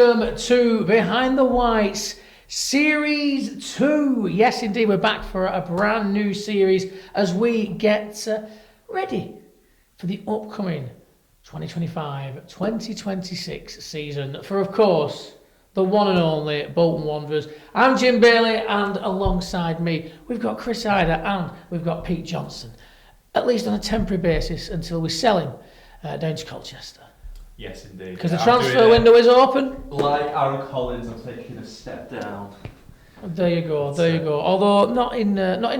welcome to Behind the Whites Series 2. Yes, indeed, we're back for a brand new series as we get ready for the upcoming 2025-2026 season for, of course, the one and only Bolton Wanderers. I'm Jim Bailey, and alongside me, we've got Chris Hyder and we've got Pete Johnson, at least on a temporary basis until we sell him down to Colchester. Yes, indeed. Because the transfer window is open. Like Aaron Collins, I'm taking a step down. There you go. Although not in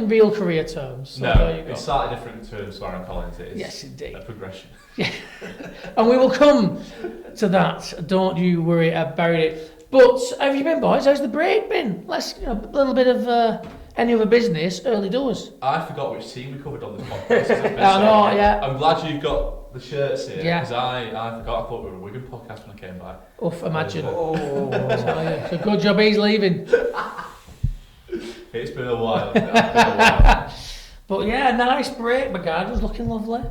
real career terms. So no, there you go. It's slightly different terms to Aaron Collins. It is. Yes, indeed. A progression. Yeah, and we will come to that. Don't you worry about it. But how have you been, boys? How's the break been? Let's a little bit of any other business early doors. I forgot which team we covered on this podcast. I know, yeah. I'm glad you've got the shirts here because Yeah. I forgot. I thought we were a Wigan podcast when I came by. Oof, imagine. So good job he's leaving. It's been a while. But yeah, nice break. My garden's looking lovely.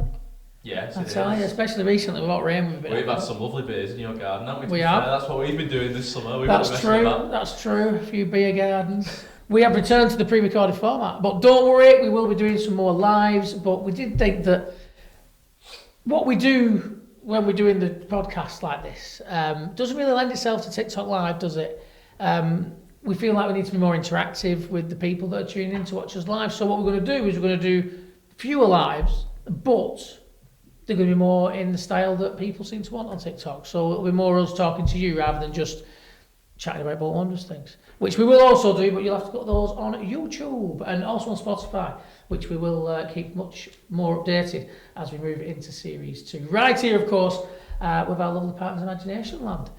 Yes, I tell you, especially recently without rain. We've had some lovely beers in your garden, haven't we? We have. That's what we've been doing this summer. That's true. A few beer gardens. We have returned to the pre-recorded format, but don't worry, we will be doing some more lives. But we did think that what we do when we're doing the podcast like this doesn't really lend itself to TikTok Live, does it? We feel like we need to be more interactive with the people that are tuning in to watch us live. So what we're going to do is we're going to do fewer lives, but they're going to be more in the style that people seem to want on TikTok. So it'll be more us talking to you rather than just chatting about Bolton Wanderers things, which we will also do, but you'll have to get those on YouTube and also on Spotify, which we will keep much more updated as we move into Series 2. Right here, of course, with our lovely partners Imagination Land,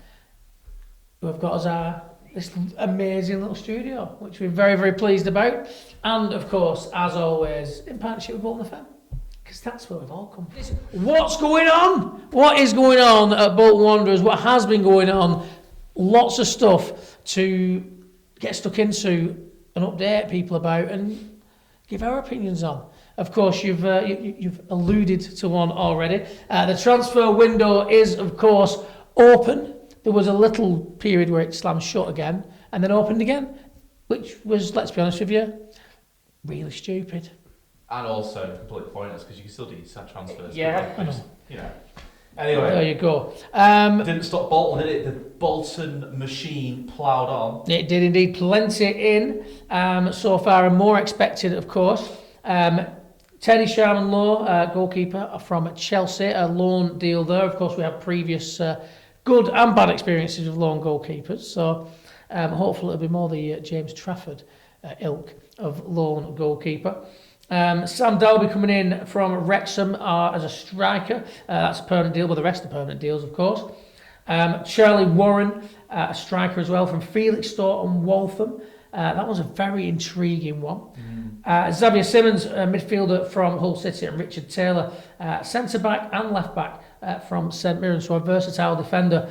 who have got us this amazing little studio, which we're very, very pleased about. And, of course, as always, in partnership with Bolton FM. Because that's where we've all come from. What's going on? What is going on at Bolton Wanderers? What has been going on? Lots of stuff to get stuck into and update people about and give our opinions on. Of course, you've alluded to one already. The transfer window is, of course, open. There was a little period where it slammed shut again and then opened again, which was, let's be honest with you, really stupid. And also completely pointless because you can still do sad transfers. Yeah, I know. Anyway. There you go. Didn't stop Bolton, did it? The Bolton machine ploughed on. It did indeed. Plenty in so far and more expected, of course. Teddy Sharman-Lowe, goalkeeper from Chelsea, a loan deal there. Of course, we have previous good and bad experiences with loan goalkeepers. So hopefully it'll be more the James Trafford ilk of loan goalkeeper. Sam Dalby coming in from Wrexham as a striker. That's a permanent deal, but the rest are permanent deals, of course. Charlie Warren, a striker as well from Felixstowe and Waltham. That was a very intriguing one. Xavier Simmons, a midfielder from Hull City, and Richard Taylor, centre-back and left-back from St Mirren, so a versatile defender.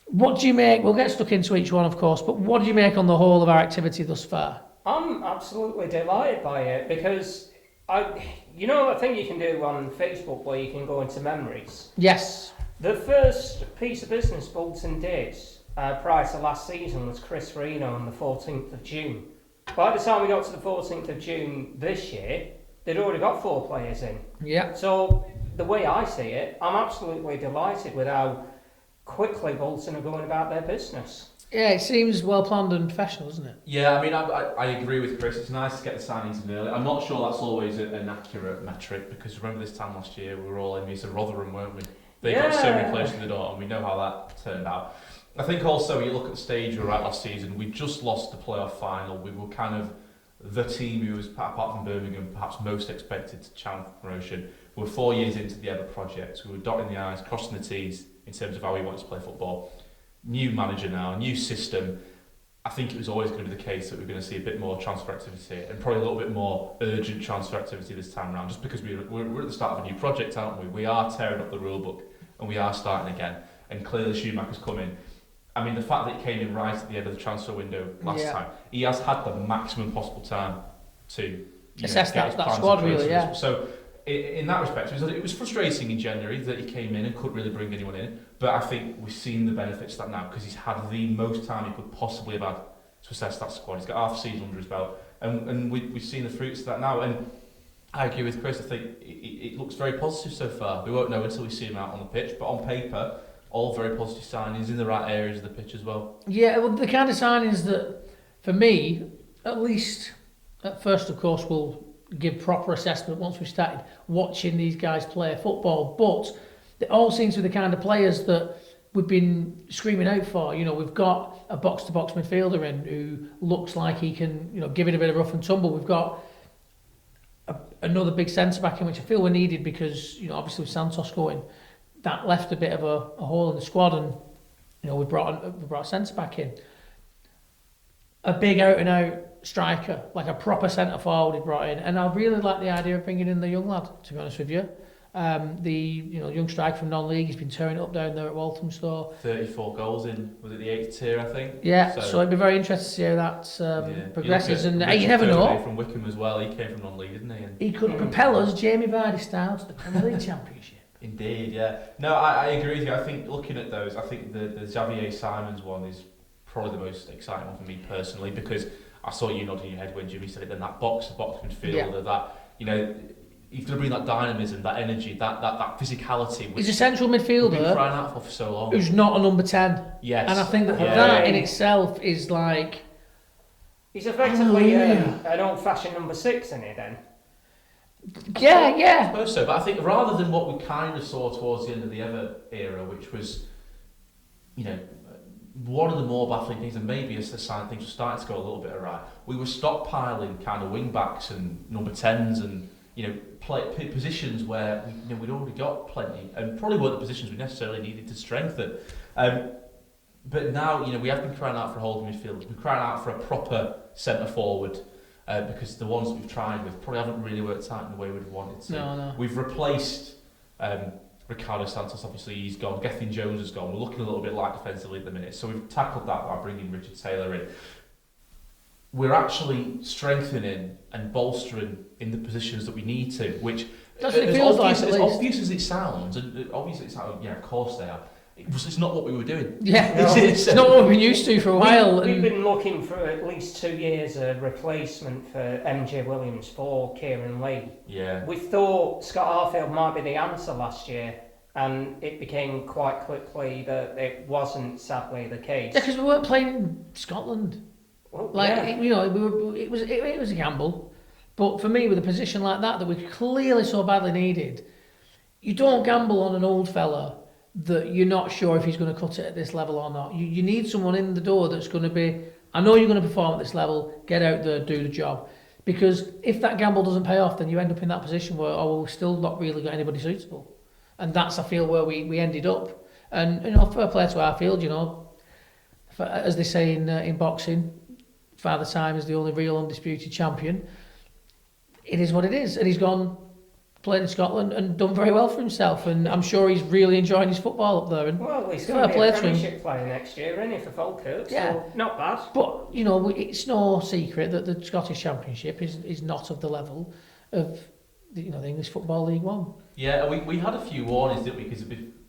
What do you make? We'll get stuck into each one, of course, but what do you make on the whole of our activity thus far? I'm absolutely delighted by it because a thing you can do on Facebook where you can go into memories. Yes. The first piece of business Bolton did prior to last season was Chris Reno on the 14th of June. By the time we got to the 14th of June this year, they'd already got 4 players in. Yeah. So the way I see it, I'm absolutely delighted with how quickly Bolton are going about their business. Yeah, it seems well planned and professional, doesn't it? Yeah, I mean, I agree with Chris. It's nice to get the signings in early. I'm not sure that's always an accurate metric because remember this time last year we were all envious of Rotherham, weren't we? They got so many players in the door and we know how that turned out. I think also you look at the stage we were at last season, we just lost the playoff final. We were kind of the team who was, apart from Birmingham, perhaps most expected to challenge promotion. We were 4 years into the Ep1 project. We were dotting the I's, crossing the T's in terms of how we wanted to play football. New manager now, new system. I think it was always going to be the case that we're going to see a bit more transfer activity and probably a little bit more urgent transfer activity this time around, just because we're at the start of a new project, aren't we? We are tearing up the rule book and we are starting again. And clearly Schumacher's come in. I mean, the fact that he came in right at the end of the transfer window last time, he has had the maximum possible time to assess that squad, really, yeah. So in that respect, it was frustrating in January that he came in and couldn't really bring anyone in. But I think we've seen the benefits of that now because he's had the most time he could possibly have had to assess that squad. He's got half a season under his belt, and we've seen the fruits of that now. And I agree with Chris. I think it looks very positive so far. We won't know until we see him out on the pitch, but on paper, all very positive signings in the right areas of the pitch as well. Yeah, well, the kind of signings that, for me, at least at first, of course, we'll give proper assessment once we've started watching these guys play football. But they all seem to be the kind of players that we've been screaming out for. You know, we've got a box-to-box midfielder in who looks like he can, you know, give it a bit of rough and tumble. We've got another big centre-back in, which I feel we needed because, you know, obviously with Santos going, that left a bit of a hole in the squad, and you know we brought a centre-back in. A big out-and-out striker, like a proper centre-forward he brought in, and I really like the idea of bringing in the young lad, to be honest with you. The young striker from non-league, he's been tearing it up down there at Walthamstow. 34 goals in, was it the 8th tier, I think? Yeah, so it'd be very interesting to see how that progresses. And you never know. From Wickham as well, he came from non-league, didn't he? And he could propel us, Jamie Vardy style, to the Premier League Championship. Indeed, yeah. No, I agree with you. I think looking at those, I think the Xavier Simons one is probably the most exciting one for me personally, because I saw you nodding your head when Jimmy said it. Then that box-to-box midfielder, that, you know, he's going to bring that dynamism, that energy, that physicality. He's a central midfielder. We've been crying out for so long. Who's not a number 10. Yes. And I think that in itself is like. He's effectively an old-fashioned number 6, isn't he then? Yeah. I suppose so, but I think rather than what we kind of saw towards the end of the Ever era, which was, you know, one of the more baffling things, and maybe as the sign things were starting to go a little bit awry, we were stockpiling kind of wing backs and number 10s and, you know, positions where we'd already got plenty, and probably weren't the positions we necessarily needed to strengthen. But now, you know, we have been crying out for a holding midfield. We've been crying out for a proper centre forward. Because the ones that we've tried with probably haven't really worked out in the way we'd wanted to. No. We've replaced Ricardo Santos, obviously he's gone. Gethin Jones has gone. We're looking a little bit light defensively at the minute. So we've tackled that by bringing Richard Taylor in. We're actually strengthening and bolstering in the positions that we need to, which that's what it feels like, as obvious as it sounds, and obviously it's like, yeah, of course they are. It's not what we were doing. Yeah, it's not what we've been used to for a while. We've been looking for at least 2 years a replacement for MJ Williams for Kieran Lee. Yeah. We thought Scott Arfield might be the answer last year, and it became quite quickly that it wasn't, sadly, the case. Yeah, because we weren't playing in Scotland. Well, it was a gamble. But for me, with a position like that we clearly so badly needed, you don't gamble on an old fella that you're not sure if he's going to cut it at this level or not. You need someone in the door that's going to be, I know you're going to perform at this level, get out there, do the job. Because if that gamble doesn't pay off, then you end up in that position where, we've still not really got anybody suitable. And that's, I feel, where we ended up. And, you know, fair play to Arfield, you know, as they say in boxing, Father Time is the only real undisputed champion. It is what it is. And he's gone, played in Scotland and done very well for himself, and I'm sure he's really enjoying his football up there. And well, he's going to be a Premiership player next year, isn't he, for Falkirk? Yeah, so not bad. But you know, it's no secret that the Scottish Championship is not of the level of the English Football League One. Yeah, we had a few warnings, didn't we? Because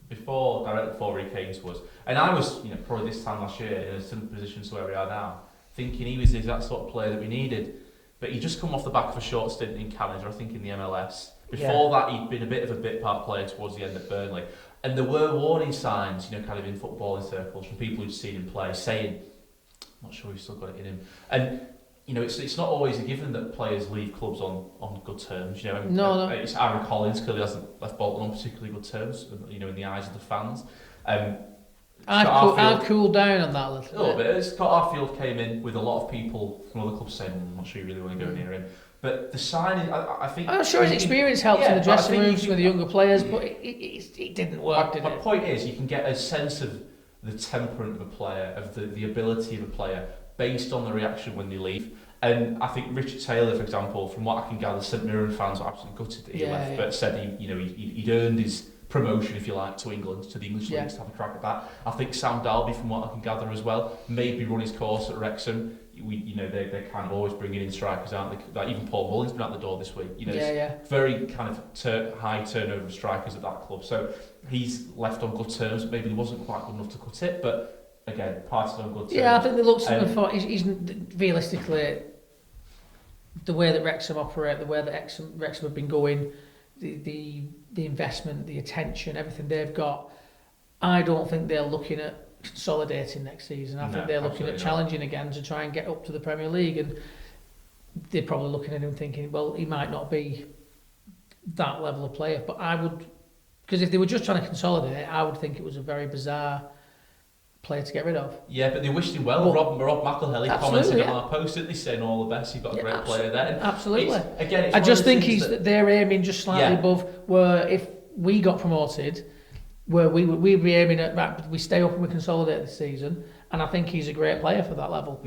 before Harry Kane was, and I was, probably this time last year in a similar position to where we are now, thinking he was the exact sort of player that we needed. But he'd just come off the back of a short stint in Canada, I think in the MLS. Before that, he'd been a bit of a bit part player towards the end at Burnley. And there were warning signs, kind of in footballing circles from people who'd seen him play, saying, I'm not sure he's still got it in him. And, it's not always a given that players leave clubs on good terms. No. It's Aaron Collins clearly hasn't left Bolton on particularly good terms, in the eyes of the fans. I've cooled down on that a little bit. Scott Arfield came in with a lot of people from other clubs saying, I'm not sure you really want to go near him. But the signing, I think... I'm sure his experience helped in the dressing rooms with the younger players, but it didn't work, did it? My point is, you can get a sense of the temperament of a player, of the ability of a player, based on the reaction when they leave. And I think Richard Taylor, for example, from what I can gather, St Mirren fans were absolutely gutted that he left, but said he'd earned his promotion, if you like, to England, to the English leagues, to have a crack at that. I think Sam Dalby, from what I can gather as well, maybe run his course at Wrexham. They're kind of always bringing in strikers, aren't they? Like even Paul Mullins been out the door this week. Very kind of high turnover of strikers at that club. So he's left on good terms. Maybe he wasn't quite good enough to cut it, but again, parted on good terms. Yeah, I think they looked at him and thought he's realistically the way that Wrexham operate, the way that Wrexham have been going, the investment, the attention, everything they've got. I don't think they're looking at consolidating next season. I think they're looking at challenging again to try and get up to the Premier League, and they're probably looking at him thinking, well, he might not be that level of player, but I would, because if they were just trying to consolidate, I would think it was a very bizarre player to get rid of. Yeah, but they wished him well. Rob McElhelly commented on our post, didn't he, saying all the best, you've got a great player there. And absolutely. It's I just think they're aiming just slightly above where if we got promoted, where we'd be aiming at, right, we stay up and we consolidate this season, and I think he's a great player for that level.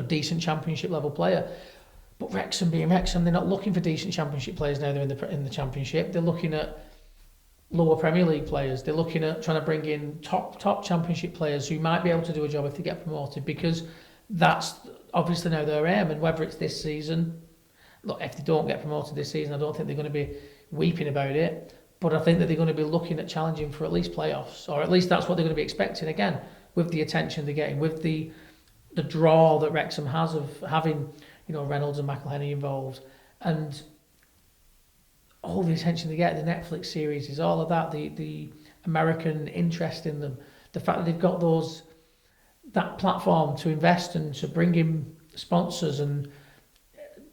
Decent championship level player. But Wrexham being Wrexham, they're not looking for decent championship players now. They're in the championship. They're looking at lower Premier League players. They're looking at trying to bring in top championship players who might be able to do a job if they get promoted, because that's obviously now their aim. And whether it's this season, look, if they don't get promoted this season, I don't think they're going to be weeping about it. But I think that they're going to be looking at challenging for at least playoffs, or at least that's what they're going to be expecting again, with the attention they're getting, with the draw that Wrexham has of having, Reynolds and McElhenney involved, and all the attention they get. The Netflix series is all of that, the American interest in them, the fact that they've got that platform to invest and to bring in sponsors and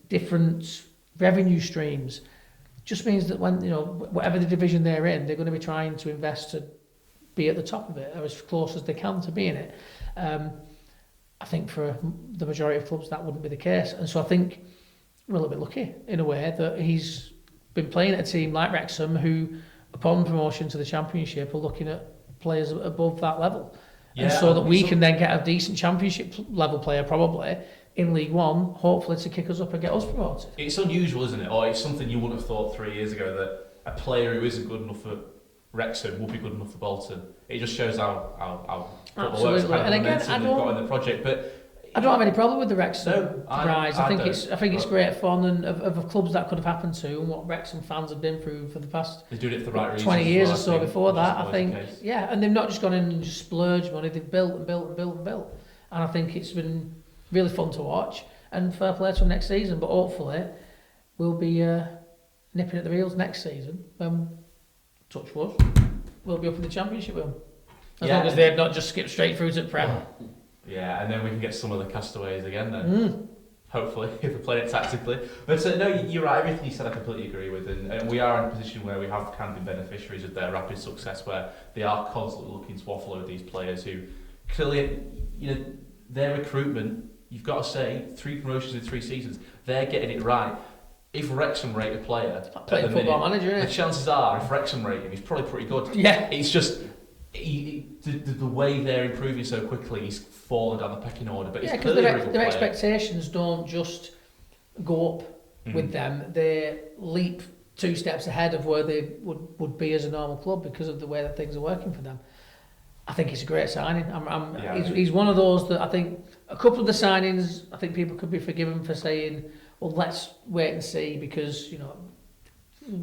different revenue streams. Just means that when, whatever the division they're in, they're going to be trying to invest to be at the top of it, or as close as they can to being it. I think for the majority of clubs that wouldn't be the case. And so I think we're a little bit lucky in a way that he's been playing at a team like Wrexham, who, upon promotion to the Championship, are looking at players above that level. And so that we can then get a decent Championship level player probably in League One, hopefully to kick us up and get us promoted. It's unusual, isn't it? Or it's something you wouldn't have thought 3 years ago, that a player who isn't good enough for Wrexham would be good enough for Bolton. It just shows how football works, kind of momentum they've got in the project. But I don't have any problem with the Wrexham rise. I think it's great fun, and of clubs that could have happened to, and what Wrexham fans have been through for the past they do it for the right reasons 20 years or so before that. I think, and they've not just gone in and just splurged money. They've built and built and built and built, and I think it's been really fun to watch. And fair play to them next season, but hopefully we'll be nipping at the heels next season. Touch wood, we'll be up in the Championship with them. As long as they've not just skipped straight through to the Prem. Yeah, and then we can get some of the castaways again then. Hopefully, if we play it tactically. But no, you're right, everything you said I completely agree with. And we are in a position where we have kind of been beneficiaries of their rapid success, where they are constantly looking to offload these players who clearly, their recruitment, you've got to say, 3 promotions in 3 seasons, they're getting it right. If Wrexham rate a player, playing football manager, the chances are, if Wrexham rate him, he's probably pretty good. Yeah. It's just the way they're improving so quickly, he's fallen down the pecking order. But yeah, because their expectations don't just go up with them; they leap 2 steps ahead of where they would be as a normal club because of the way that things are working for them. I think it's a great signing. He's one of those that I think a couple of the signings, I think people could be forgiven for saying, well, let's wait and see because,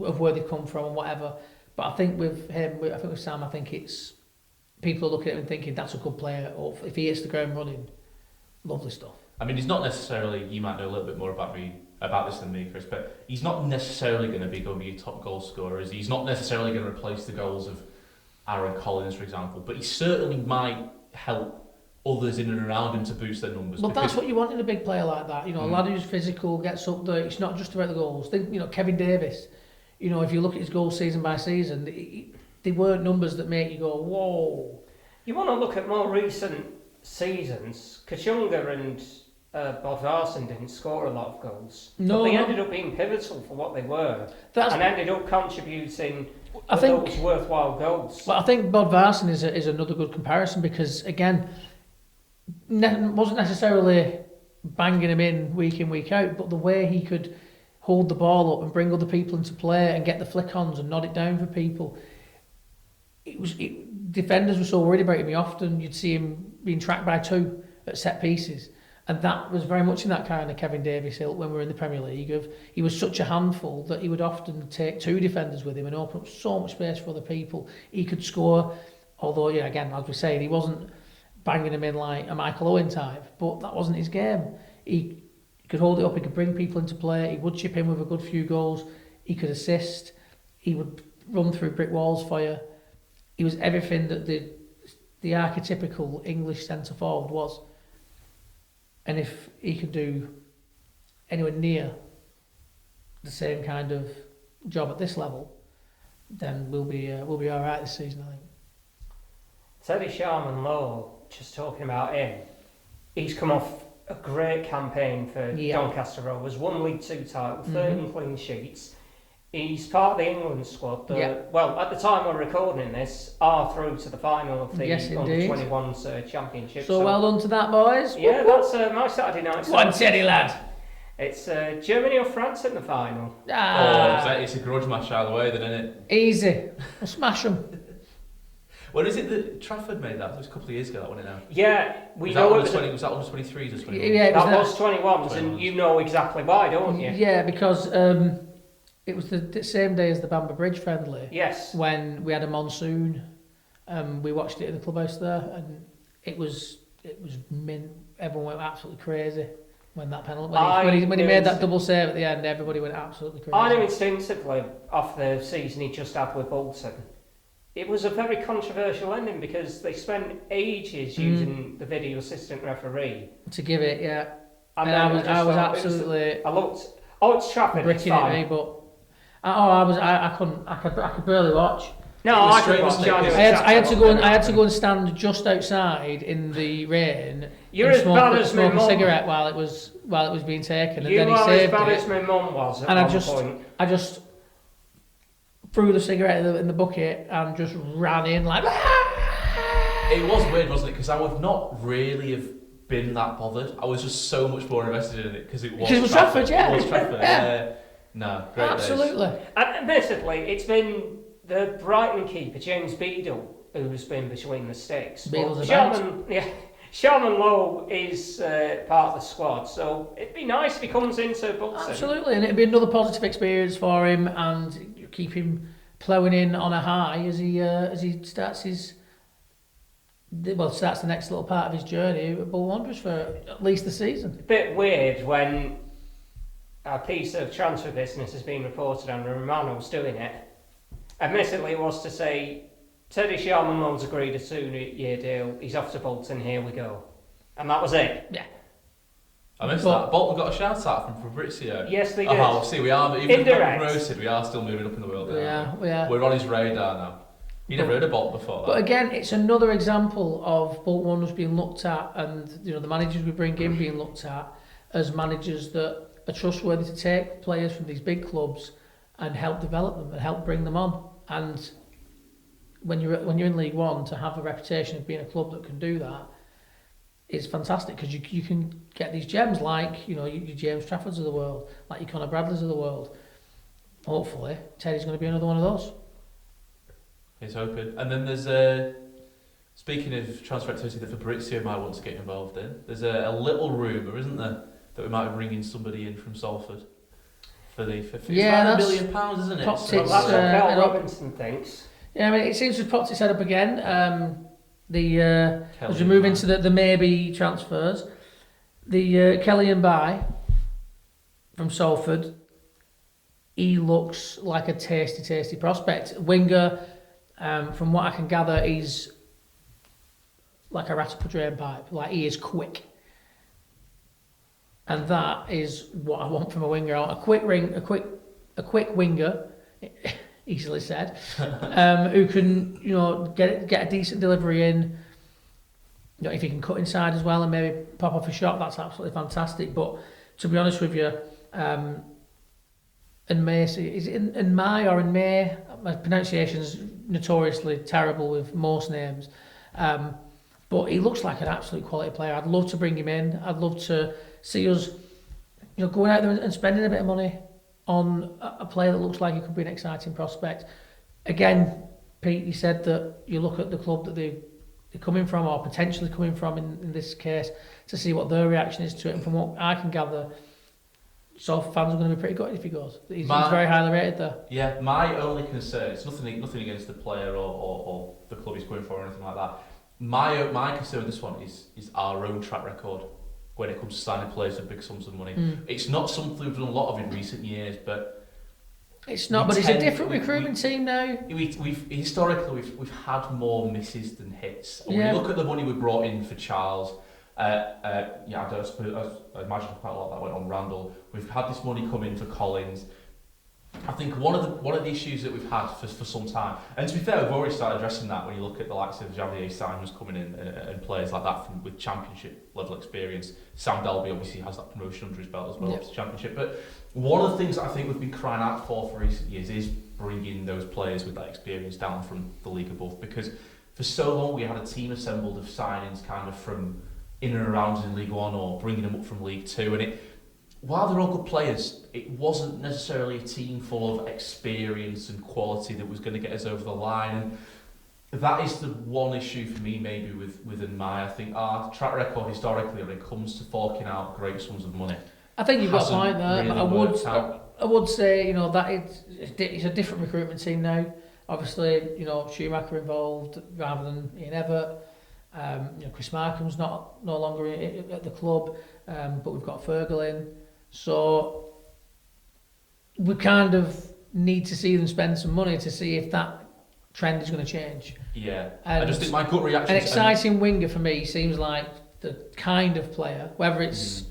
of where they've come from and whatever. But I think with him, I think with Sam, I think it's, people are looking at him and thinking, that's a good player. Or if he hits the ground running, lovely stuff. I mean, he's not necessarily, you might know a little bit more about this than me, Chris, but he's not necessarily going to be your top goal scorer, is he? He's not necessarily going to replace the goals of Aaron Collins, for example, but he certainly might help others in and around him to boost their numbers. Well, that's what you want in a big player like that. A lad who's physical, gets up there. It's not just about the goals. Think, Kevin Davis. If you look at his goals season by season, they weren't numbers that make you go, whoa. You want to look at more recent seasons. Kachunga and Bodvarsson didn't score a lot of goals. No, but they ended up being pivotal for what they were, and ended up contributing those worthwhile goals. Well, I think Bodvarsson is another good comparison because, again, wasn't necessarily banging him in week out, but the way he could hold the ball up and bring other people into play and get the flick-ons and nod it down for people. Defenders were so worried about him. Often you'd see him being tracked by 2 at set pieces. And that was very much in that kind of Kevin Davies ilk when we were in the Premier League. He was such a handful that he would often take 2 defenders with him and open up so much space for other people. He could score, although, again, as we say, he wasn't banging him in like a Michael Owen type, but that wasn't his game. He could hold it up, he could bring people into play, he would chip in with a good few goals, he could assist, he would run through brick walls for you. He was everything that the archetypical English centre-forward was. And if he could do anywhere near the same kind of job at this level, then we'll be all right this season, I think. Teddy Sharman-Lowe, just talking about him, he's come off a great campaign for Doncaster Rovers, won League Two title, 13 clean sheets. He's part of the England squad that, well, at the time we're recording this, are through to the final of the Under-21s Championship. So well done to that, boys. Yeah, that's my Saturday night. One Teddy lad. It's Germany or France in the final. It's a grudge match either way, then, isn't it? Easy. We'll smash them. When is it that Trafford made that? It was a couple of years ago, that wasn't it now? Yeah, we know it was that under 23s or 21s? Yeah, that was 21s, and you know exactly why, don't you? Yeah, because it was the same day as the Bamber Bridge friendly. Yes. When we had a monsoon, we watched it in the clubhouse there, and it was mint. Everyone went absolutely crazy when that penalty. When he made that double save at the end, everybody went absolutely crazy. I knew instinctively off the season he just had with Bolton. It was a very controversial ending because they spent ages using the video assistant referee to give it, yeah. And I was absolutely. I looked. Oh, it's Trafford. Bricking at me, but I could barely watch. No, I could watch. I had to go and stand just outside in the rain. You're as bad as my mum. Smoke a cigarette while it was being taken, and you then he saved it. You are as bad as my mum was. And I just threw the cigarette in the bucket and just ran in like. It was weird, wasn't it? Because I would not really have been that bothered. I was just so much more invested in it because it was Trafford. Yeah. It was Trafford. Yeah. No, great absolutely. Days. And basically, it's been the Brighton keeper James Beadle who's been between the sticks. Sharman Lowe is part of the squad, so it'd be nice if he comes into Bolton. Absolutely, and it'd be another positive experience for him, and keep him ploughing in on a high as he starts the next little part of his journey at Bolton Wanderers for at least the season. A bit weird when a piece of transfer business has been reported and Romano's doing it. Admittedly, it was to say, Teddy Sharman-Lowe's agreed a 2-year deal, he's off to Bolton, here we go. And that was it. Yeah. I missed that. Bolton got a shout out from Fabrizio. Yes, they did. Oh, see, we are, even if we're promoted, we are still moving up in the world. We are. We're on his radar now. You never heard of Bolton before, But again, it's another example of Bolton Wanderers being looked at, and the managers we bring in being looked at as managers that are trustworthy to take players from these big clubs and help develop them and help bring them on. And when you're in League One, to have a reputation of being a club that can do that is fantastic, because you can get these gems like your James Traffords of the world, like your Conor Bradleys of the world. Hopefully, Teddy's going to be another one of those. He's hoping. And then there's speaking of transfer activity that Fabrizio might want to get involved in, there's a little rumour, isn't there, that we might be bringing somebody in from Salford for that's £1 million, isn't it? That's what Cal Robinson thinks. Yeah, I mean, it seems to have popped its head up again. As we move into the maybe transfers, the Kelly and By from Salford, he looks like a tasty prospect. Winger, from what I can gather, he's like a rat up a drain pipe. Like, he is quick. And that is what I want from a winger. I want a quick winger, easily said, who can get a decent delivery in. If he can cut inside as well and maybe pop off a shot, that's absolutely fantastic. But to be honest with you, and May, is it in May or in May? My pronunciation's notoriously terrible with most names. But he looks like an absolute quality player. I'd love to bring him in. I'd love to see us, going out there and spending a bit of money on a player that looks like he could be an exciting prospect. Again, Pete, you said that you look at the club that they're coming from, or potentially coming from in this case, to see what their reaction is to it. And from what I can gather, fans are going to be pretty good if he goes. He's very highly rated there. Yeah, my only concern, it's nothing against the player or the club he's going for or anything like that. My concern with this one is our own track record when it comes to signing players for big sums of money. It's not something we've done a lot of in recent years, but it's not. But it's a different recruitment team now. We've historically had more misses than hits. When you look at the money we brought in for Charles, I imagine quite a lot that went on Randall. We've had this money come in for Collins. I think one of the issues that we've had for some time, and to be fair, we've already started addressing that when you look at the likes of Javier Simons coming in and players like that with championship level experience. Sam Delby obviously has that promotion under his belt as well up to championship. But one of the things that I think we've been crying out for recent years is bringing those players with that experience down from the league above, because for so long we had a team assembled of signings kind of from in and around in League One or bringing them up from League Two, and while they're all good players, it wasn't necessarily a team full of experience and quality that was going to get us over the line. And that is the one issue for me, maybe within I think our track record historically when it comes to forking out great sums of money. I think you've got a point there, really but I would say that it's a different recruitment team now. Obviously, Schumacher involved rather than Ian Evatt. Chris Markham's no longer at the club, but we've got Fergal in. So we kind of need to see them spend some money to see if that trend is going to change. Yeah, and I just think my gut reaction. An exciting winger for me seems like the kind of player, whether it's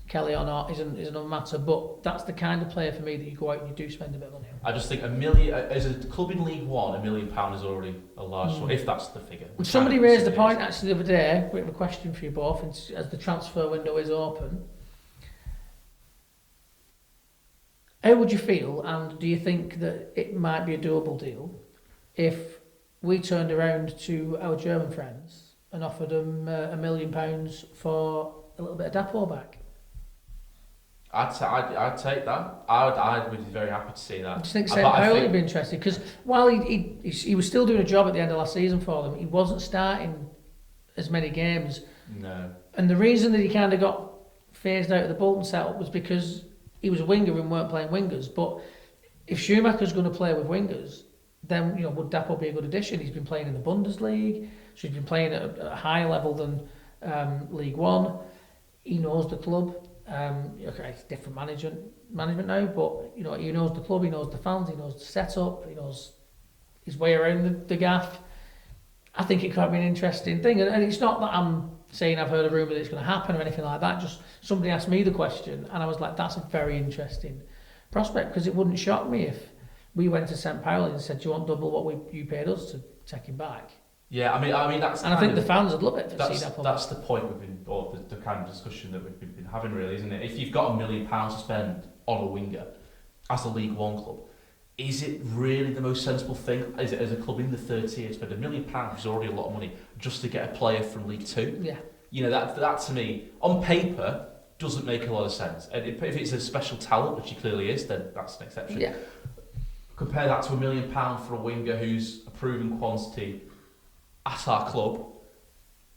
Kelly or not, is another matter. But that's the kind of player for me that you go out and you do spend a bit of money on. I just think $1 million as a club in League One, £1 million is already a large sum, if that's the figure. Somebody raised the point actually the other day. We have a question for you both, as the transfer window is open. How would you feel, and do you think that it might be a doable deal if we turned around to our German friends and offered them £1 million for a little bit of Dapo back? I'd take that. I would be very happy to see that. I just think St. Pauli would be interested, because while he was still doing a job at the end of last season for them, he wasn't starting as many games. No. And the reason that he kind of got phased out of the Bolton setup was because he was a winger and weren't playing wingers. But if Schumacher's going to play with wingers, then would Dapo be a good addition? He's been playing in the Bundesliga, so he's been playing at a higher level than League One. He knows the club. Okay, it's different management now, but he knows the club, he knows the fans, he knows the setup, he knows his way around the gaff. I think it could be an interesting thing, and it's not that I'm saying I've heard a rumour that it's going to happen or anything like that. Just somebody asked me the question, and I was like, that's a very interesting prospect, because it wouldn't shock me if we went to St. Pauli and said, do you want double what you paid us to take him back? Yeah, I mean that's. And I think the fans would love it to see that. That's the point we've been, or the kind of discussion that we've been having, really, isn't it? If you've got £1 million to spend on a winger as a League One club, is it really the most sensible thing? Is it as a club in the third tier to spend £1 million, which is already a lot of money, just to get a player from League Two? Yeah. That to me, on paper, doesn't make a lot of sense. And if it's a special talent, which he clearly is, then that's an exception. Yeah. Compare that to £1 million for a winger who's a proven quantity at our club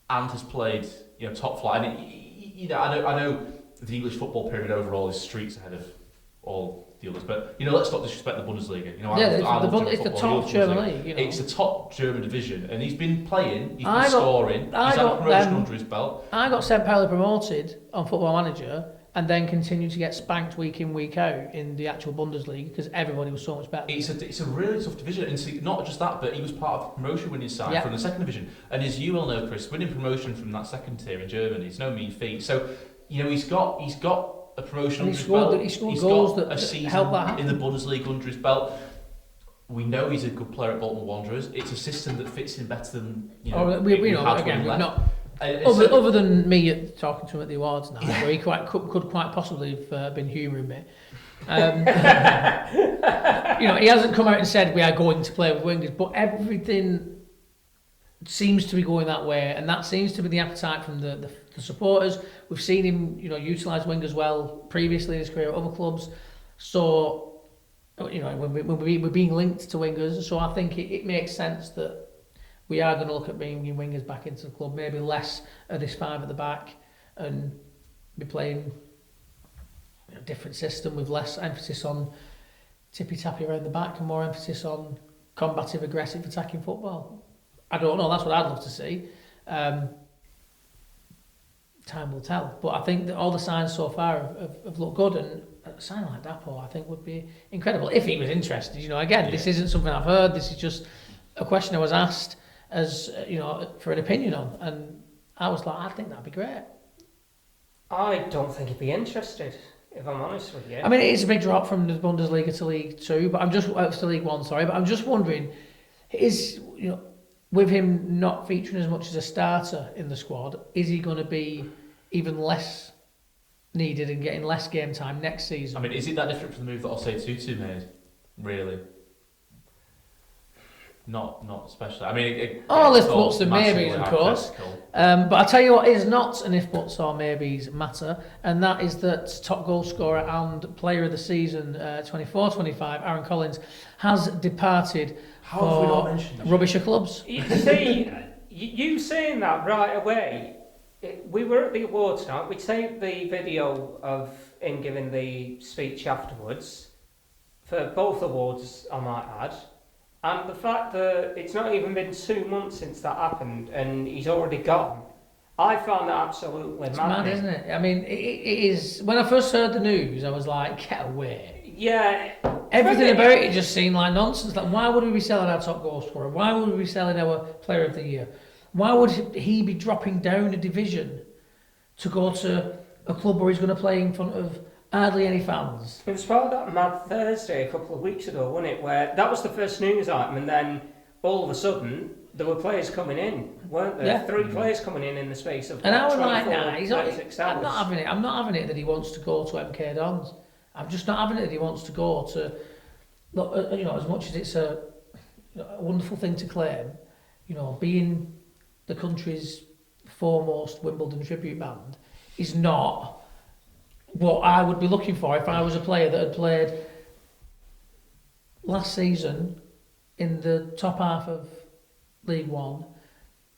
and has played top flight. And I know the English football pyramid overall is streets ahead of all the others, but let's not disrespect the Bundesliga. It's the top German league. It's the top German division, and he's been playing, he's been scoring, he's had a promotion under his belt. I got St. Pauli promoted on Football Manager, and then continued to get spanked week in, week out in the actual Bundesliga because everybody was so much better. It's a really tough division, and not just that, but he was part of the promotion winning side from the second division. And as you well know, Chris, winning promotion from that second tier in Germany is no mean feat. So he's got a promotion under his belt. He scored goals that helped that happen. In the Bundesliga under his belt. We know he's a good player at Bolton Wanderers. It's a system that fits him better than we know. Again, we've not. Other than me talking to him at the awards now, where he could quite possibly have been humouring me. He hasn't come out and said we are going to play with wingers, but everything seems to be going that way, and that seems to be the appetite from the supporters. We've seen him, utilise wingers well previously in his career at other clubs. So, we're being linked to wingers, so I think it makes sense that we are going to look at bringing wingers back into the club, maybe less of this 5 at the back, and be playing a different system with less emphasis on tippy-tappy around the back and more emphasis on combative, aggressive, attacking football. I don't know, that's what I'd love to see. Time will tell. But I think that all the signs so far have looked good, and a sign like Dapo I think would be incredible if he was interested. Again, this isn't something I've heard, this is just a question I was asked as, for an opinion on, and I was like, I think that'd be great. I don't think he'd be interested, if I'm honest with you. I mean, it is a big drop from the Bundesliga to League 2, but I'm just to League 1, sorry. But I'm just wondering, with him not featuring as much as a starter in the squad, is he going to be even less needed and getting less game time next season? I mean, is it that different from the move that Osei Tutu made? Really? Not especially. I mean, all if buts and maybes, of course. But I tell you what is not an if buts or maybes matter, and that is that top goal scorer and player of the season 24-25 Aaron Collins has departed for rubbish of clubs. You see, you saying that right away. We were at the awards night. We taped the video of him giving the speech afterwards for both awards, I might add. And the fact that it's not even been 2 months since that happened and he's already gone, I found that absolutely it's mad, isn't it? I mean, it is. When I first heard the news, I was like, get away. Yeah. Everything about it just seemed like nonsense. Like, why would we be selling our top goal scorer? Why would we be selling our player of the year? Why would he be dropping down a division to go to a club where he's going to play in front of hardly any fans? It was part of that Mad Thursday a couple of weeks ago, wasn't it? Where that was the first news item, and then all of a sudden there were players coming in, weren't there? Yeah. 3 players coming in the space of. And I was like, nah, he's not. 26 I'm hours. not having it. I'm not having it that he wants to go to MK Dons. I'm just not having it that he wants to go to. Look, as much as it's a wonderful thing to claim, being the country's foremost Wimbledon tribute band is not what I would be looking for if I was a player that had played last season in the top half of League 1,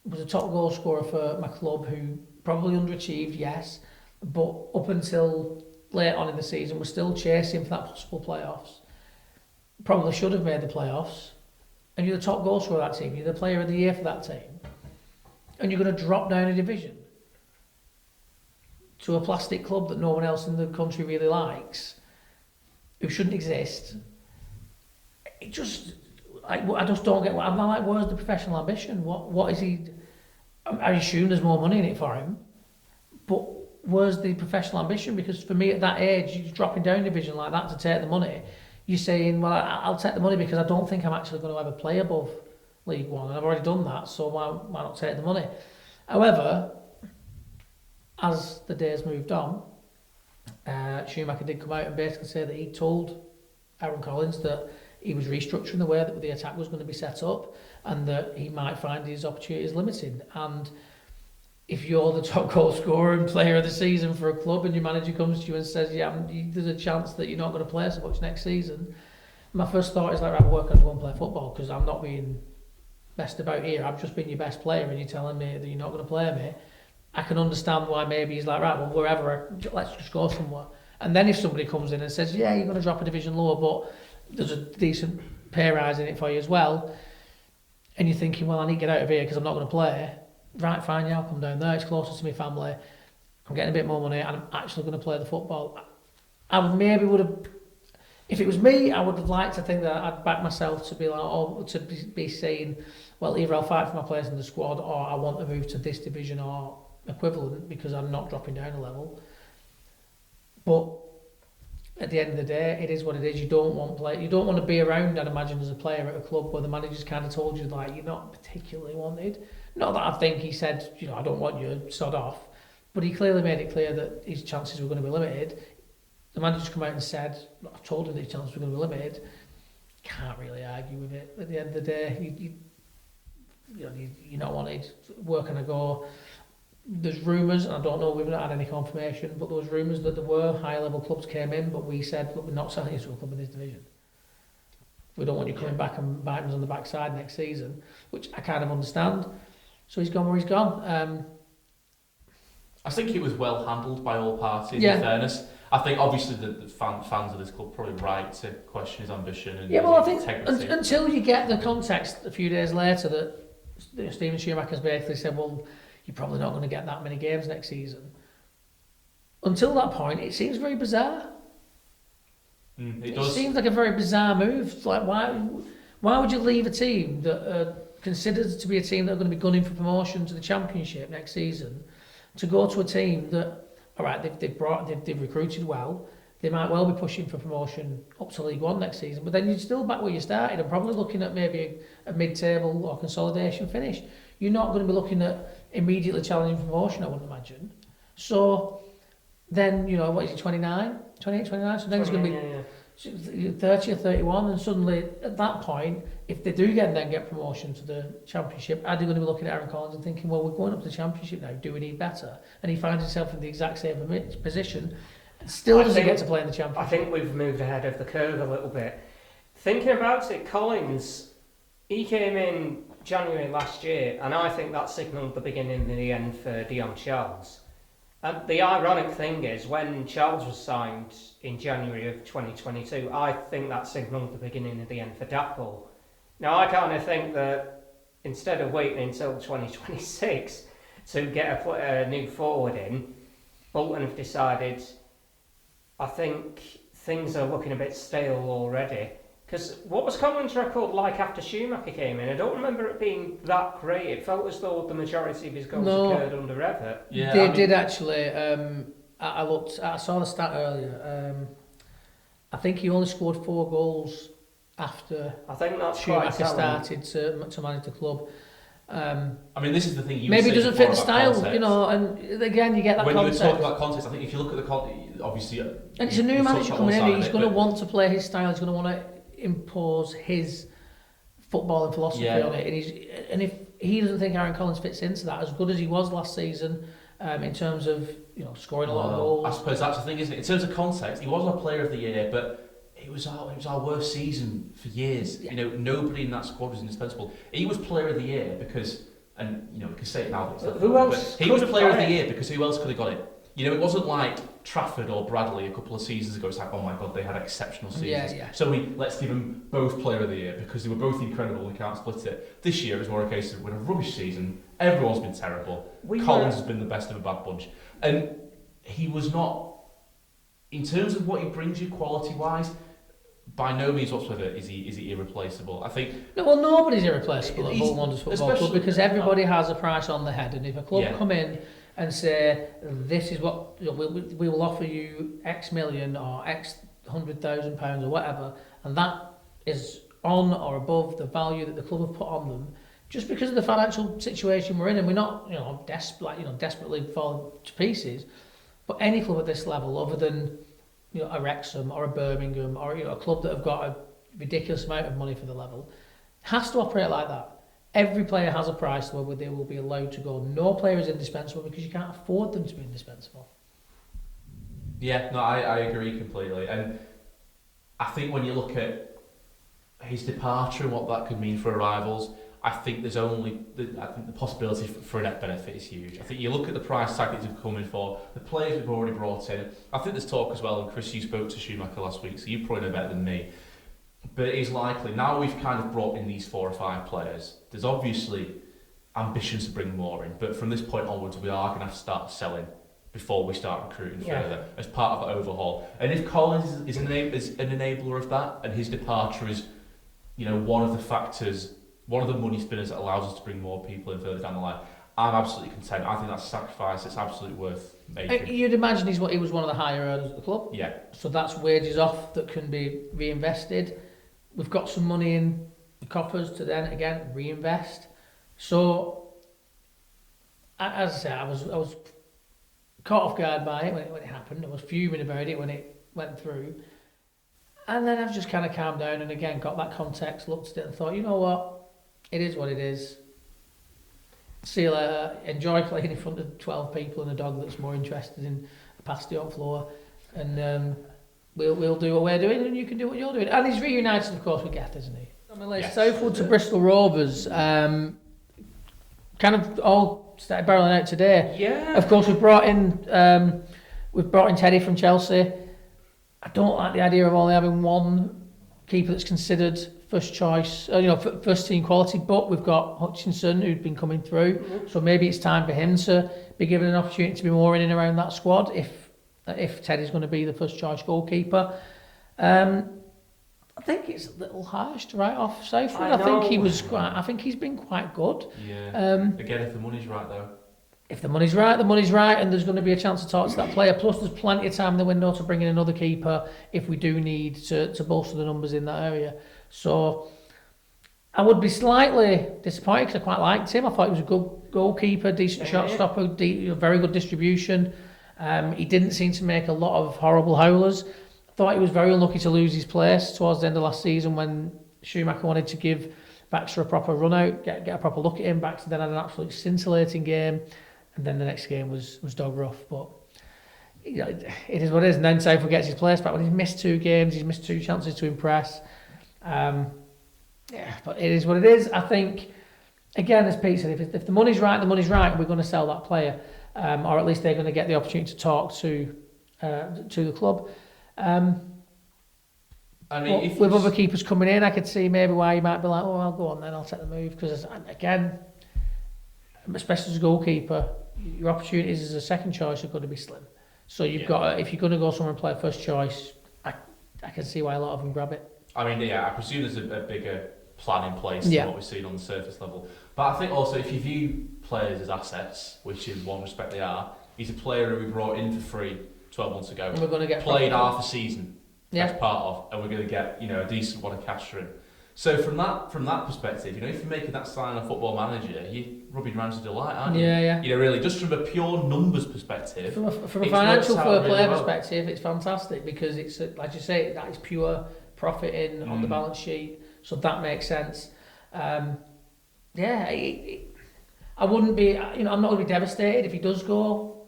was a top goal scorer for my club who probably underachieved, yes, but up until late on in the season was still chasing for that possible playoffs. Probably should have made the playoffs, and you're the top goal scorer of that team, you're the player of the year for that team, and you're going to drop down a division to a plastic club that no one else in the country really likes, who shouldn't exist. It just, I just don't get what I'm like. Where's the professional ambition? What is he? I assume there's more money in it for him, but where's the professional ambition? Because for me, at that age, you're dropping down a division like that to take the money. You're saying, well, I'll take the money because I don't think I'm actually going to ever play above League 1, and I've already done that, so why not take the money? However, as the days moved on, Schumacher did come out and basically say that he told Aaron Collins that he was restructuring the way that the attack was going to be set up, and that he might find his opportunities limited. And if you're the top goal scorer and player of the season for a club, and your manager comes to you and says, yeah, there's a chance that you're not going to play so much next season, my first thought is like, I'm working to go and play football, because I'm not being messed about here. I've just been your best player and you're telling me that you're not going to play me. I can understand why maybe he's like, right, well, wherever, let's just go somewhere. And then if somebody comes in and says, yeah, you're going to drop a division lower, but there's a decent pay rise in it for you as well, and you're thinking, well, I need to get out of here because I'm not going to play, right, fine, yeah, I'll come down there, it's closer to my family, I'm getting a bit more money, and I'm actually going to play the football. I would have, if it was me, I would have liked to think that I'd back myself to be like, to be saying, well, either I'll fight for my place in the squad, or I want to move to this division or equivalent, because I'm not dropping down a level. But at the end of the day, it is what it is. You don't want to be around, I'd imagine, as a player at a club where the manager's kind of told you, like, you're not particularly wanted. Not that I think he said, I don't want you, sod off, but he clearly made it clear that his chances were going to be limited. The manager's come out and said, I've told him that his chances were going to be limited. Can't really argue with it. At the end of the day, you're not wanted. Where can I go? there's rumours, and I don't know, we've not had any confirmation, but there was rumours that there were higher level clubs came in, but we said, look, we're not selling you to a club in this division. We don't want you coming back and biting us on the backside next season, which I kind of understand. So he's gone where he's gone. I think it was well handled by all parties, Yeah. in fairness. I think obviously the fans of this club probably right to question his ambition and Yeah, well, I his think integrity. until you get the context a few days later that Stephen Schumacher's basically said, well, you're probably not going to get that many games next season. Until that point, it seems very bizarre. It It seems like a very bizarre move. Like, why would you leave a team that are considered to be a team that are going to be gunning for promotion to the Championship next season to go to a team that, all right, they've recruited well, they might well be pushing for promotion up to League One next season, but then you're still back where you started and probably looking at maybe a mid-table or consolidation finish. You're not going to be looking at immediately challenging promotion, I wouldn't imagine. So then, you know, what is he, 29? 28, 29? So then he's going to be 30 or 31, and suddenly at that point, if they do get promotion to the Championship, are they going to be looking at Aaron Collins and thinking, well, we're going up to the Championship now, do we need better? And he finds himself in the exact same position, and still doesn't get to play in the Championship. I think we've moved ahead of the curve a little bit. Thinking about it, Collins, he came in January last year, and I think that signalled the beginning and the end for Dion Charles. And the ironic thing is, when Charles was signed in January of 2022, I think that signalled the beginning and the end for Dapple. Now, I kind of think that instead of waiting until 2026 to get a new forward in, Bolton have decided, I think things are looking a bit stale already. Because what was Collins' record like after Schumacher came in? I don't remember it being that great. It felt as though the majority of his goals occurred under Everett. Yeah, they did actually. I saw the stat earlier. I think he only scored 4 goals after I think that's Schumacher started to manage the club. I mean, this is the thing. Maybe it doesn't fit the style, you know. And again, you get that when context. When you talk about context, I think if you look at the obviously, and it's a new manager coming in. He's going to want to play his style. He's going to want to impose his footballing philosophy on it. And if he doesn't think Aaron Collins fits into that, as good as he was last season, in terms of, you know, scoring a lot of goals. I suppose that's the thing, isn't it? In terms of context, he wasn't a player of the year, but it was our worst season for years. Yeah. You know, nobody in that squad was indispensable. He was player of the year because, and you know, we can say it now. Who else? He was player of the year because who else could have got it? You know, it wasn't like Trafford or Bradley a couple of seasons ago. It's like, oh my God, they had exceptional seasons. Yeah. So let's give them both player of the year because they were both incredible. We can't split it. This year is more a case of with a rubbish season. Everyone's been terrible. Collins has been the best of a bad bunch, and he was not. In terms of what he brings you quality-wise, by no means whatsoever is he irreplaceable. I think. No, well, nobody's irreplaceable at Bolton Wanderers Football Club because everybody has a price on the head, and if a club come in and say, this is what, you know, we will offer you X million or X £100,000 or whatever, and that is on or above the value that the club have put on them, just because of the financial situation we're in, and we're not, you know, desperately falling to pieces, but any club at this level, other than, you know, a Wrexham or a Birmingham or, you know, a club that have got a ridiculous amount of money for the level, has to operate like that. Every player has a price where they will be allowed to go. No player is indispensable because you can't afford them to be indispensable. Yeah, no, I agree completely. And I think when you look at his departure and what that could mean for arrivals, I think the possibility for a net benefit is huge. I think you look at the price tag that he's coming for, the players we've already brought in. I think there's talk as well, and Chris, you spoke to Schumacher last week, so you probably know better than me. But it is likely, now we've kind of brought in these 4 or 5 players, there's obviously ambitions to bring more in, but from this point onwards we are going to have to start selling before we start recruiting further as part of the overhaul. And if Collins is an enabler of that, and his departure is, you know, one of the factors, one of the money spinners that allows us to bring more people in further down the line, I'm absolutely content. I think that's a sacrifice that's absolutely worth making. You'd imagine he was one of the higher earners at the club. Yeah. So that's wages off that can be reinvested. We've got some money in the coffers to then again reinvest. So, as I say, I was caught off guard by it when it happened. I was fuming about it when it went through. And then I've just kind of calmed down and again got that context, looked at it and thought, you know what? It is what it is. See you later. Enjoy playing in front of 12 people and a dog that's more interested in the pasty on floor. And we'll do what we're doing and you can do what you're doing. And he's reunited, of course, with Geth, isn't he? On my list, Southwood to Bristol Rovers. Kind of all started barreling out today. Yeah. Of course, we've brought in Teddy from Chelsea. I don't like the idea of only having one keeper that's considered first choice, first team quality, but we've got Hutchinson who'd been coming through, so maybe it's time for him to be given an opportunity to be more in and around that squad if Teddy's going to be the first choice goalkeeper. I think it's a little harsh to write off Southwood. I think he's been quite good. Yeah. Again, if the money's right though. If the money's right, and there's going to be a chance to talk to that player. Plus, there's plenty of time in the window to bring in another keeper if we do need to bolster the numbers in that area. So, I would be slightly disappointed because I quite liked him. I thought he was a good goalkeeper, decent shot stopper, very good distribution. He didn't seem to make a lot of horrible howlers. I thought he was very unlucky to lose his place towards the end of last season when Schumacher wanted to give Baxter a proper run out, get a proper look at him. Baxter then had an absolutely scintillating game. And then the next game was dog rough, but it is what it is. And then Southwood gets his place back. When he's missed 2 games, he's missed 2 chances to impress. But it is what it is. I think, again, as Pete said, if the money's right, and we're going to sell that player, or at least they're going to get the opportunity to talk to the club. With other keepers coming in, I could see maybe why you might be like, oh, I'll go on then, I'll take the move. Because, again, especially as a goalkeeper, your opportunities as a second choice are going to be slim. So you've got, if you're going to go somewhere and play first choice, I can see why a lot of them grab it. I mean, I presume there's a bigger plan in place than what we've seen on the surface level. But I think also if you view players as assets, which in one respect they are, he's a player who we brought in for free 12 months ago. And we're going to get played half a season as part of, and we're going to get a decent one of cash for him. So from that perspective, if you're making that sign on Football Manager, you're rubbing your hands to delight, aren't you? Yeah. Really, just from a pure numbers perspective. From a financial fair play perspective, it's fantastic because it's, like you say, that is pure profit on the balance sheet. So that makes sense. I wouldn't be, I'm not going to be devastated if he does go,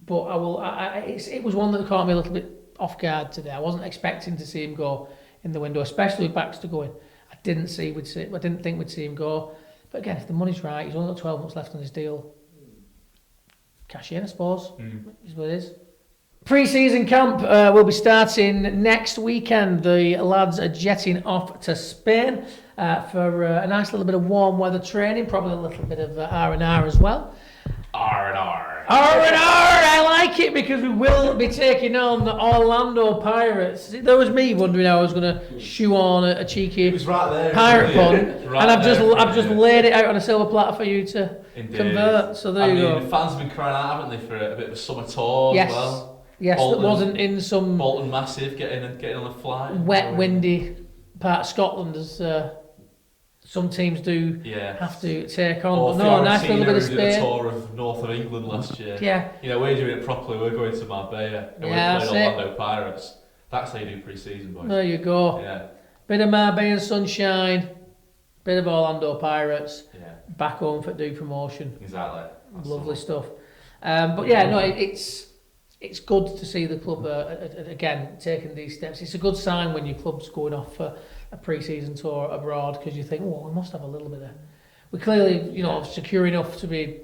but I will. It was one that caught me a little bit off guard today. I wasn't expecting to see him go in the window, especially with Baxter going. I didn't think we'd see him go. But again, if the money's right, he's only got 12 months left on his deal. Cash in, I suppose. Is what it is. Pre-season camp will be starting next weekend. The lads are jetting off to Spain for a nice little bit of warm weather training, probably a little bit of R&R as well. R&R. R&R, I like it because we will be taking on the Orlando Pirates. There was me wondering how I was going to shoe on a cheeky pirate pun, and I've just laid it out on a silver platter for you to convert. So there you go. The fans have been crying out, haven't they, for a bit of a summer tour as well? Yes, Bolton, that wasn't in some Bolton Massive getting on a flight. Wet, windy part of Scotland as some teams do have to take on. Or but no, nice little bit of Spain. Did a tour of north of England last year. Yeah. We're doing it properly. We're going to Marbella and we're playing Orlando Pirates. That's how you do pre-season, boys. There you go. Yeah. Bit of Marbella sunshine, bit of Orlando Pirates. Yeah. Back home for do promotion. Exactly. Lovely stuff. But yeah, no, it's good to see the club again taking these steps. It's a good sign when your club's going off for a pre-season tour abroad because you think, we must have a little bit of. We're clearly, secure enough to be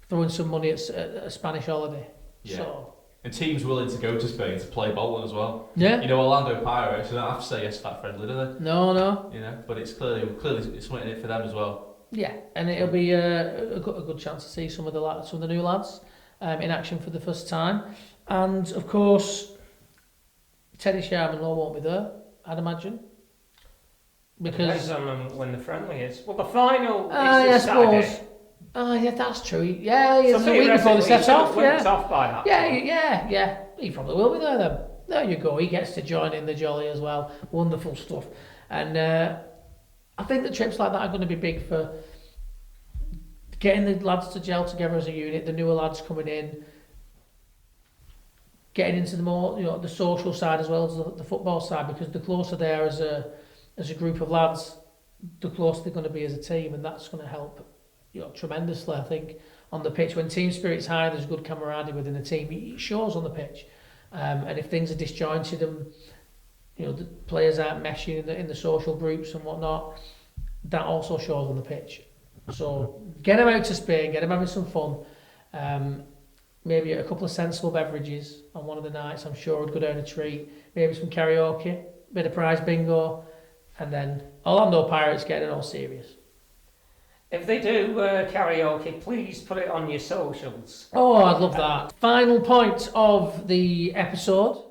throwing some money at a Spanish holiday. Yeah. So. And teams willing to go to Spain to play Bolton as well. Yeah. Orlando Pirates, they don't have to say yes to that friendly, do they? No. But it's clearly it's something in it for them as well. Yeah, and it'll be a good chance to see some of the new lads in action for the first time. And of course, Teddy Sharman won't be there, I'd imagine. Because depends on when the friendly is. Well, the final is this Saturday. Suppose. Yeah, that's true. Yeah, it's a week before they set off. Off by that yeah. He probably will be there then. There you go. He gets to join in the jolly as well. Wonderful stuff. And I think the trips like that are going to be big for getting the lads to gel together as a unit. The newer lads coming in, getting into the more the social side as well as the football side, because the closer they are as a group of lads, the closer they're going to be as a team, and that's going to help tremendously. I think on the pitch, when team spirit's high, there's good camaraderie within the team. It shows on the pitch, and if things are disjointed and the players aren't meshing in the social groups and whatnot, that also shows on the pitch. So get them out to Spain, get them having some fun. Maybe a couple of sensible beverages on one of the nights. I'm sure would go down a treat. Maybe some karaoke, bit of prize bingo, and then Orlando Pirates getting it all serious. If they do karaoke, please put it on your socials. Oh, I'd love that. Final point of the episode.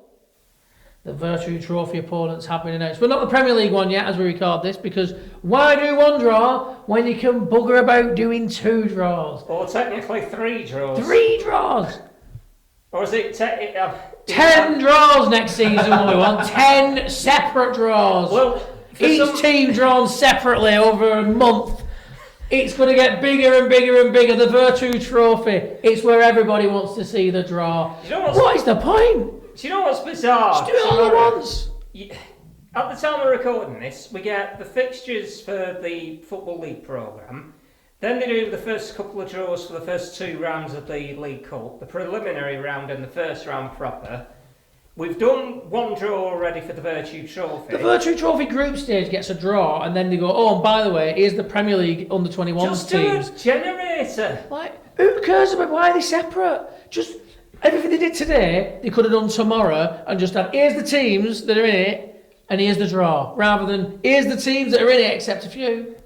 The Virtue Trophy opponents have been announced. But not the Premier League one yet as we record this, because why do one draw when you can bugger about doing 2 draws? Or technically 3 draws. 3 draws! Or is it... 10 draws next season we want. 10 separate draws. Well, each team drawn separately over a month. It's going to get bigger and bigger and bigger. The Virtue Trophy. It's where everybody wants to see the draw. What is the point? Do you know what's bizarre? Just do it all at once. At the time of recording this, we get the fixtures for the Football League programme. Then they do the first couple of draws for the first 2 rounds of the League Cup, the preliminary round and the first round proper. We've done 1 draw already for the Virtue Trophy. The Virtue Trophy group stage gets a draw, and then they go, oh, and by the way, here's the Premier League under-21s teams. Just do a generator. Like, who cares about why are they separate? Just... Everything they did today, they could have done tomorrow and just had, here's the teams that are in it, and here's the draw. Rather than, here's the teams that are in it, except a few,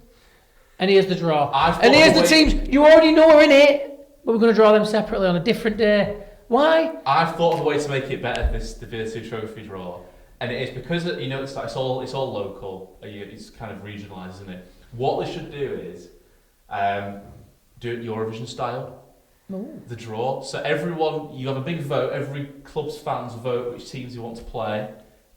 and here's the draw. And here's the teams you already know are in it, but we're going to draw them separately on a different day. Why? I've thought of a way to make it better, the Virtue Trophy draw. And it is because, it's all local, it's kind of regionalised, isn't it? What they should do is do it Eurovision style. Ooh. The draw. So everyone, you have a big vote, every club's fans vote which teams you want to play,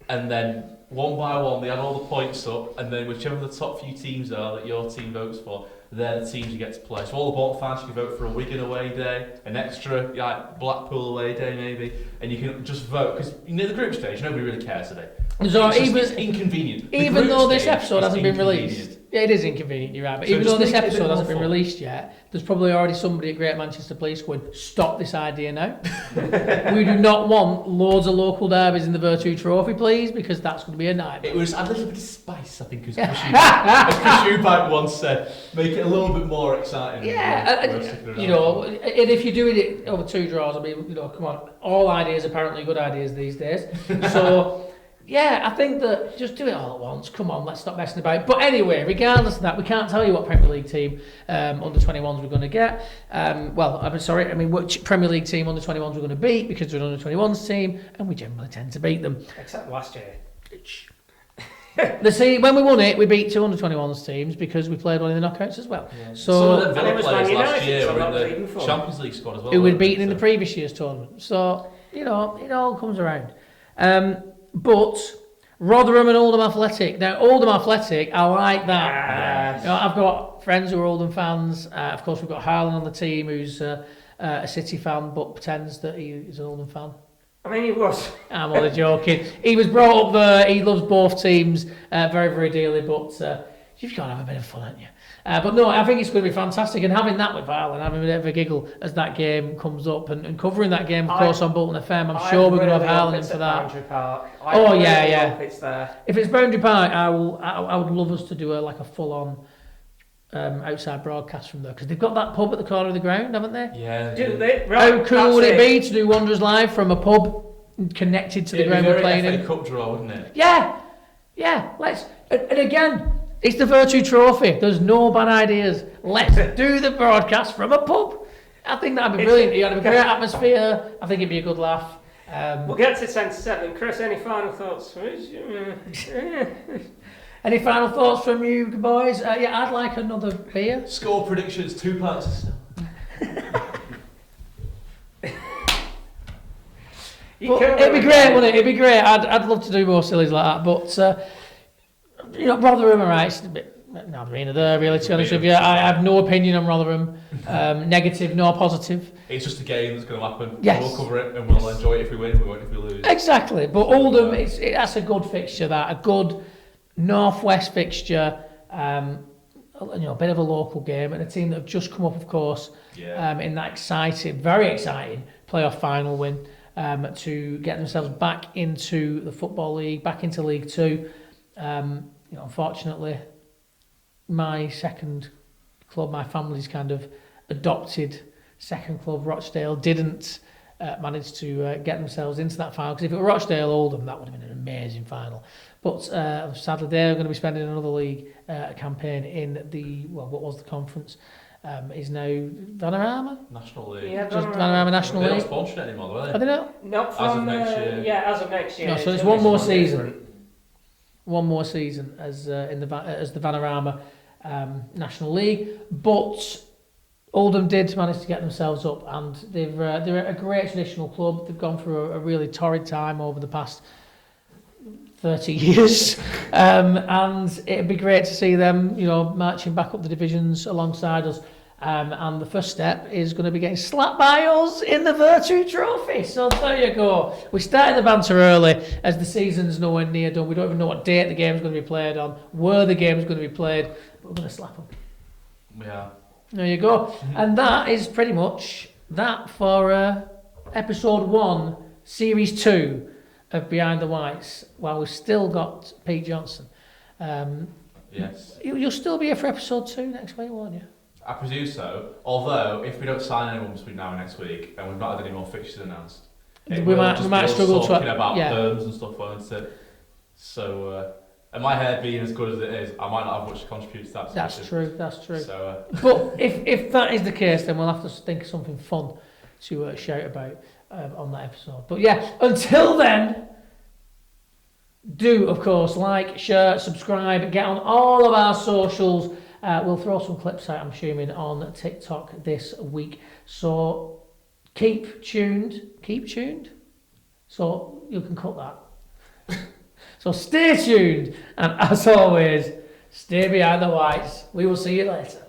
and then one by one they add all the points up, and then whichever the top few teams are that your team votes for, they're the teams you get to play. So all the Bolton fans can vote for a Wigan away day, an extra like Blackpool away day maybe, and you can just vote, because the group stage nobody really cares today. So it's inconvenient. Even though this episode hasn't been released, it is inconvenient, you're right. But even though this episode hasn't been released yet, there's probably already somebody at Great Manchester Police going, stop this idea now. We do not want loads of local derbies in the Virtue Trophy, please, because that's going to be a nightmare. It was a little bit of spice, I think, as Chris Eubank once said. Make it a little bit more exciting. Yeah, and if you're doing it over 2 draws, I mean, come on, all ideas are apparently good ideas these days. So. Yeah, I think that just do it all at once. Come on, let's stop messing about. But anyway, regardless of that, we can't tell you what Premier League team under 21s we're going to get. Which Premier League team under 21s we're going to beat, because we're an under 21s team, and we generally tend to beat them. Except last year. When we won it, we beat 2 under 21s teams because we played one in the knockouts as well. Yeah. So some of the Villa players last year were in the Champions League squad as well. Who we'd beaten in the previous year's tournament. So, it all comes around. But Rotherham and Oldham Athletic. Now, Oldham Athletic, I like that. I've got friends who are Oldham fans. Of course, we've got Harlan on the team, who's a City fan, but pretends that he's an Oldham fan. I mean, he was. I'm only joking. He was brought up there. He loves both teams very, very dearly. But you've got to have a bit of fun, haven't you? But no, I think it's going to be fantastic. And having that with Harlan, having a bit of a giggle as that game comes up, and covering that game, of course, on Bolton FM, I'm sure we're going to have Harlan in for that. Park. Yeah. It's there. If it's Burnden Park, I would love us to do a full-on outside broadcast from there, because they've got that pub at the corner of the ground, haven't they? Yeah. Do they? Right, how cool would it be to do Wanderers live from a pub connected to the ground we're playing in? It'd be very FA Cup draw, wouldn't it? Yeah. Let's. And again, it's the Virtue Trophy. There's no bad ideas. Let's do the broadcast from a pub. I think that'd be brilliant. You'd have a great atmosphere. I think it'd be a good laugh. We'll get to 10 to 7. Chris, any final thoughts? Any final thoughts from you boys? I'd like another beer. Score predictions, 2 pints of stuff. It'd be great, wouldn't it? It'd be great. I'd love to do more sillies like that, but Rotherham are right. It's a bit neither there, really, to be honest with you. I have no opinion on Rotherham. Negative, no positive. It's just a game that's going to happen. Yes. We'll cover it and we'll enjoy it if we win, we won't if we lose. Exactly. But Oldham, that's a good fixture, a good northwest fixture. a bit of a local game, and a team that have just come up, of course, Yeah. in that very exciting playoff final win to get themselves back into the Football League, back into League Two. Unfortunately, my second club, my family's kind of adopted second club, Rochdale, didn't manage to get themselves into that final, because if it were Rochdale Oldham, that would have been an amazing final. But sadly, they're going to be spending another league campaign in what was the conference, is now Vanarama? National League. Yeah, Just Vanarama National They're not League. sponsored anymore, though, are Are they? they not? Not As from of next year. Yeah, as of next year. No, so it's gonna one be more something season. different. One more season as as the Vanarama National League, but Oldham did manage to get themselves up, and they're a great traditional club. They've gone through a really torrid time over the past 30 years, and it'd be great to see them, marching back up the divisions alongside us. And the first step is going to be getting slapped by us in the Virtue Trophy. So there you go. We started the banter early as the season's nowhere near done. We don't even know what date the game's going to be played on, where the game's going to be played, but we're going to slap them. Yeah. There you go. And that is pretty much that for episode 1, series 2 of Behind the Whites. While we've still got Pete Johnson. Yes. You'll still be here for episode 2 next week, won't you? I presume so. Although, if we don't sign anyone between now and next week, and we've not had any more fixtures announced, We might struggle to talking about yeah. terms and stuff, won't it? So, and my hair being as good as it is, I might not have much to contribute to that. That's true. So, But if that is the case, then we'll have to think of something fun to shout about on that episode. But yeah, until then, do of course like, share, subscribe, get on all of our socials. We'll throw some clips out, I'm assuming, on TikTok this week. So keep tuned. So you can cut that. So stay tuned, and as always, stay behind the whites. We will see you later.